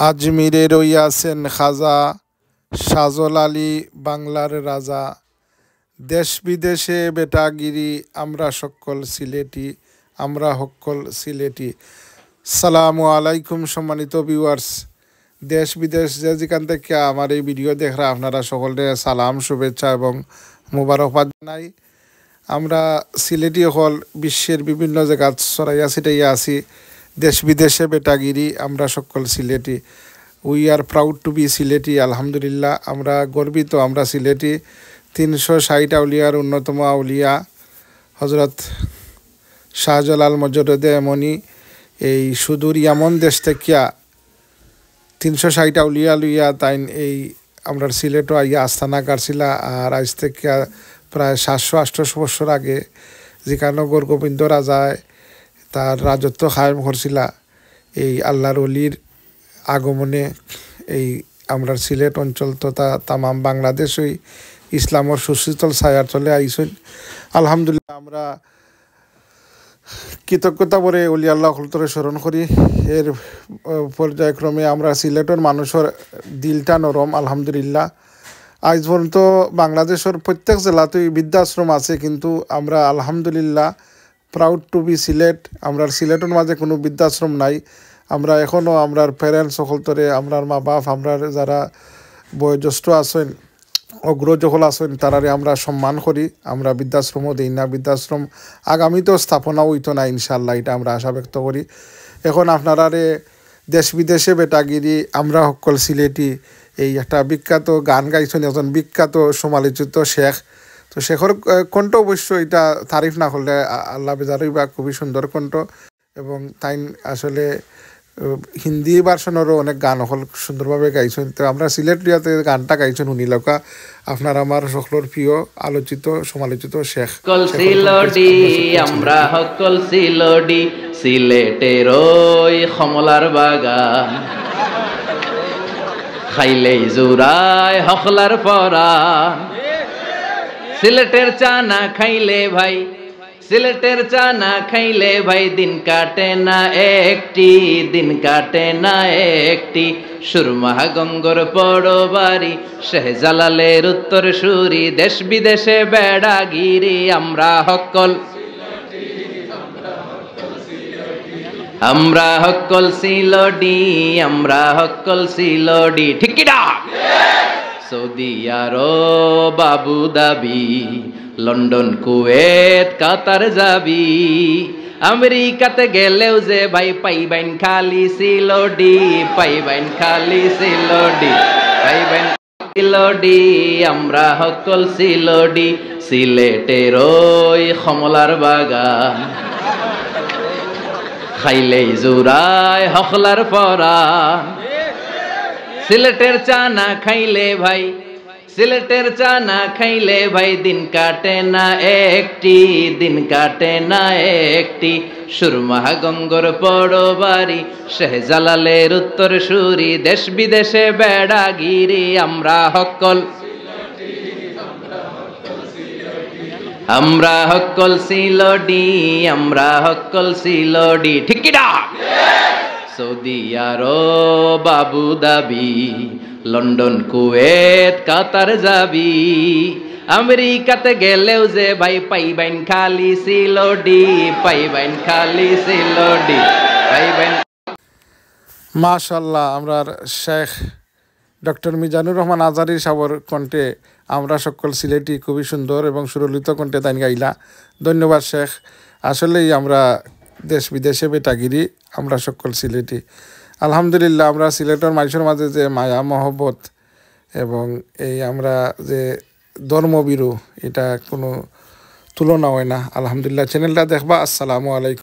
আজমিরে রইয়াছেন খাজা, সাজল আলী বাংলার রাজা। দেশ বিদেশে বেটাগিরি, আমরা সকল সিলেটি, আমরা সকল সিলেটি। সালামু আলাইকুম সম্মানিত ভিউয়ার্স, দেশ বিদেশ যে যেখান থেকে আমার এই ভিডিও দেখরা আপনারা সকলে সালাম, শুভেচ্ছা এবং মুবারকবাদ জানাই। আমরা সিলেটি হল বিশ্বের বিভিন্ন জায়গা ছড়াইয়া ছিটাইয়া আছি। দেশ বিদেশে বেটাগিরি, আমরা সকল Sylheti. We are proud to be Sylheti. আলহামদুলিল্লাহ, আমরা গর্বিত, আমরা সিলেটি। 360 আউলিয়ার অন্যতম আউলিয়া হজরত শাহজালাল মজরুদে এমনি এই সুদূর ইয়ামন দেশ থেকে 360 আউলিয়া লইয়া তাইন এই আমরা সিলেটও আইয়া আস্থানা কাটছিলা। আর আজ থেকে প্রায় 700-800 বছর আগে যেখানে গোবিন্দ রাজায় তার রাজত্ব কায়েম করছিলা, এই আল্লাহর অলির আগমনে এই আমরা সিলেট অঞ্চল তথা তামাম বাংলাদেশই ইসলামর সুশীতল ছায়ার চলে আইসই। আলহামদুলিল্লাহ, আমরা কৃতজ্ঞতা করে অলি আল্লাহ হলতরে স্মরণ করি। এর পর্যায়ক্রমে আমরা সিলেটের মানুষের দিলটা নরম। আলহামদুলিল্লাহ, আজ পর্যন্ত বাংলাদেশের প্রত্যেক জেলাতেই বৃদ্ধাশ্রম আছে, কিন্তু আমরা আলহামদুলিল্লাহ প্রাউড টু বি সিলেট। আমরা সিলেটের মাঝে কোনো বৃদ্ধাশ্রম নাই। আমরা এখনও আমরার প্যারেন্টস সকলতরে, আমরার মা বাপ, আমরা যারা বয়োজ্যেষ্ঠ আছেন, অগ্রজকল আছেন, তারারে আমরা সম্মান করি। আমরা বৃদ্ধাশ্রমও দিই না। বৃদ্ধাশ্রম আগামীতেও স্থাপনা হইতো না ইনশাল্লাহ, এটা আমরা আশা ব্যক্ত করি। এখন আপনারারে দেশ বিদেশে বেটাগিরি, আমরা সকল সিলেটি, এই একটা বিখ্যাত গান গাইছেন একজন বিখ্যাত সমালোচিত শেখ। তো শেখর কণ্ঠ অবশ্য এটা তারিফ না করলে আল্লাহ বেজারই বা খুবই সুন্দর কণ্ঠ, এবং তাই আসলে হিন্দি ভার্সনেরও অনেক গান হল সুন্দরভাবে গাইছেন। তো আমরা সিলেট রিয়াতে গানটা গাইছেন উনিলকা আপনার আমার সকলের প্রিয় আলোচিত সমালোচিত শেখ। আমরা সকল সিলডি, সিলেটের ওই কমলার বাগান, খাইলেই জুরায় হকলার পরাণ। সিলেটের চা না খাইলে ভাই, সিলেটের চা না খাইলে ভাই দিন কাটে না একটি, দিন কাটে না একটি। সুরমা গঙ্গর বড় বাড়ি, শাহজালালের উত্তর সুরি, দেশ বিদেশে বেড়াগিরি, আমরা সকল, আমরা সকল সিলডি, আমরা সকল সিলডি। ঠিক কি না? সৌদি আরব, আবু ধাবি, লন্ডন, কুয়েত, কাতার যাবি। আমেরিকাতে গেলেও যে ভাই পাইবেন খালি সিলডি, পাইবেন খালি সিলডি, পাইবেন সিলডি। আমরা সকল সিলডি, সিলেটের ওই কমলার বাগান, খাইলেই জুরায় হকলার পরাণ। সিলেটের চা না খাইলে ভাই, সিলেটের চা না খাইলে ভাই দিন কাটে না একটি, দিন কাটে না একটি। সুরমা গঙ্গর বড় বাড়ি, শাহজালালের উত্তর সুরি, দেশ বিদেশে বেড়াগিরি, আমরা সকল, আমরা সকল সিলডি, আমরা সকল সিলডি। ঠিক কি না? সৌদি আরব, আবু ধাবি, লন্ডন, কুয়েত, কাতার যাবি। আমেরিকাতে গেলেও যে ভাই পাইবেন খালি সিলডি, পাইবেন খালি সিলডি, পাইবেন। মাশাআল্লাহ, আমরা শেখ ডক্টর মিজানুর রহমান আজহারী সাবর কণ্ঠে আমরা সকল সিলেটি খুবই সুন্দর এবং সুরলিত কণ্ঠে তাই গাইলা। ধন্যবাদ শেখ। আসলেই আমরা দেশ বিদেশে বেটাগিরি, আমরা সকল সিলেটি। আলহামদুলিল্লাহ, আমরা সিলেটের মানুষের মাঝে যে মায়া মহব্বত এবং এই আমরা যে ধর্মবিরু, এটা কোনো তুলনা হয় না। আলহামদুলিল্লাহ, চ্যানেলটা দেখবা। আসসালামু আলাইকুম।